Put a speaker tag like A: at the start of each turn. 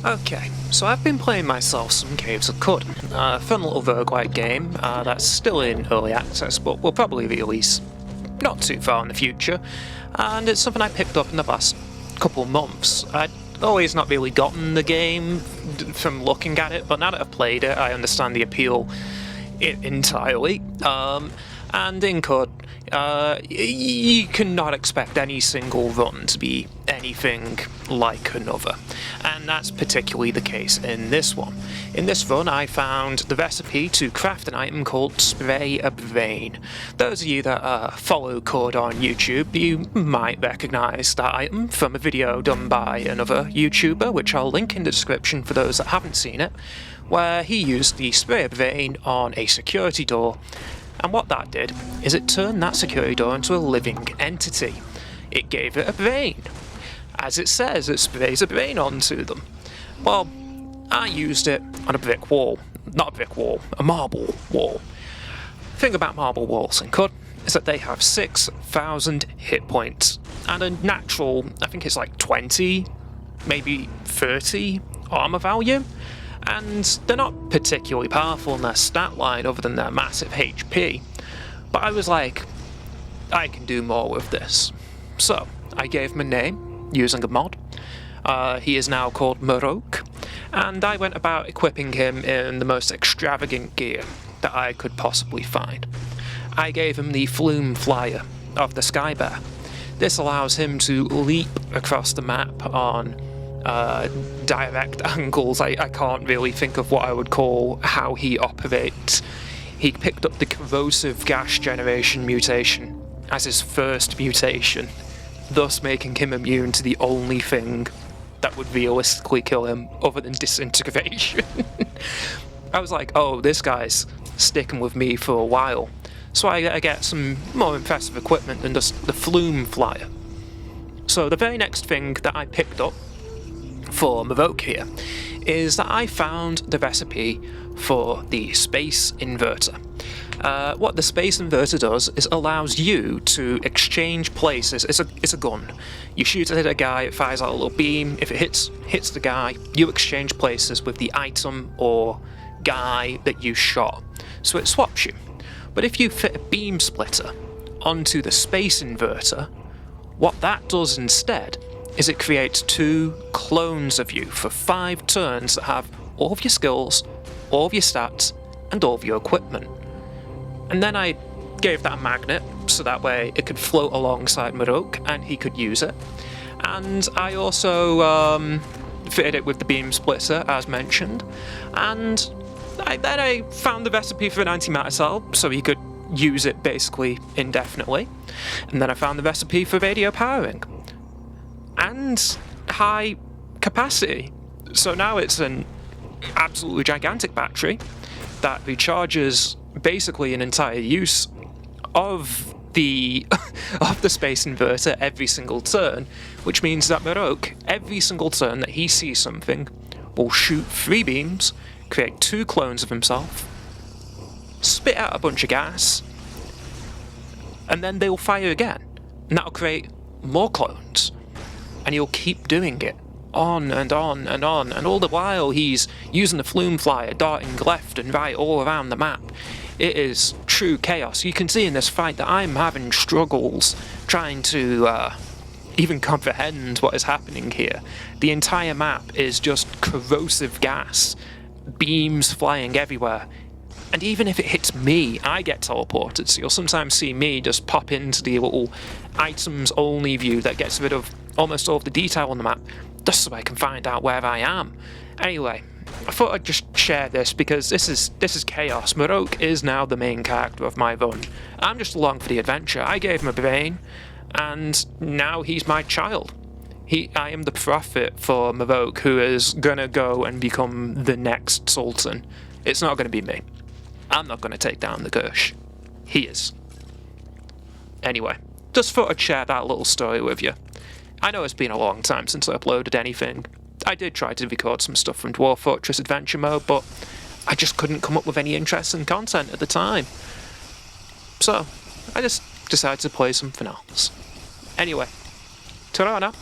A: Okay, so I've been playing myself some Caves of Qud, a fun little roguelike game that's still in early access, but will probably release not too far in the future, and it's something I picked up in the past couple of months. I'd always not really gotten the game from looking at it, but now that I've played it, I understand the appeal entirely. And in Qud, you cannot expect any single run to be anything like another, and that's particularly the case in this one. In this run I found the recipe to craft an item called Spray a Brain. Those of you that follow Qud on YouTube, you might recognise that item from a video done by another YouTuber, which I'll link in the description for those that haven't seen it, where he used the Spray a Brain on a security door. And what that did is it turned that security door into a living entity. It gave it a brain. As it says, it sprays a brain onto them. Well, I used it on a brick wall. Not a brick wall, a marble wall. The thing about marble walls in Qud is that they have 6,000 hit points, and a natural, I think it's like 20, maybe 30 armor value. And they're not particularly powerful in their stat line other than their massive HP. But I was like, I can do more with this. So, I gave him a name, using a mod. He is now called Moroq, and I went about equipping him in the most extravagant gear that I could possibly find. I gave him the Flume Flier of the Sky Bear. This allows him to leap across the map on direct angles. I can't really think of what I would call how he operates. He picked up the Corrosive Gas Generation mutation as his first mutation, thus making him immune to the only thing that would realistically kill him other than disintegration. I was like, oh, this guy's sticking with me for a while. So I get some more impressive equipment than just the Flume Flier. So the very next thing that I picked up for Moroq here is that I found the recipe for the Space Inverter. What the Space Inverter does is allows you to exchange places. It's a gun. You shoot it at a guy, it fires out a little beam. If it hits the guy, you exchange places with the item or guy that you shot. So it swaps you. But if you fit a beam splitter onto the Space Inverter, what that does instead is it creates 2 clones of you for 5 turns that have all of your skills, all of your stats, and all of your equipment. And then I gave that a magnet, so that way it could float alongside Moroq and he could use it. And I also fitted it with the beam splitter, as mentioned. And then I found the recipe for an antimatter cell, so he could use it basically indefinitely. And then I found the recipe for radio powering and high capacity. So now it's an absolutely gigantic battery that recharges basically an entire use of the Space Inverter every single turn, which means that Moroq, every single turn that he sees something, will shoot 3 beams, create 2 clones of himself, spit out a bunch of gas, and then they'll fire again, and that'll create more clones. And he'll keep doing it, on and on and on, and all the while he's using the Flume Flier, darting left and right all around the map. It is true chaos. You can see in this fight that I'm having struggles trying to even comprehend what is happening here. The entire map is just corrosive gas, beams flying everywhere. And even if it hits me, I get teleported, so you'll sometimes see me just pop into the little items only view that gets rid of almost all of the detail on the map, just so I can find out where I am. Anyway, I thought I'd just share this because this is chaos. Moroq is now the main character of my run. I'm just along for the adventure. I gave him a brain, and now he's my child. I am the prophet for Moroq, who is gonna go and become the next Sultan. It's not gonna be me. I'm not gonna take down the Gersh. He is. Anyway, just thought I'd share that little story with you. I know it's been a long time since I uploaded anything. I did try to record some stuff from Dwarf Fortress Adventure Mode, but I just couldn't come up with any interesting content at the time. So, I just decided to play something else. Anyway, ta-ra now.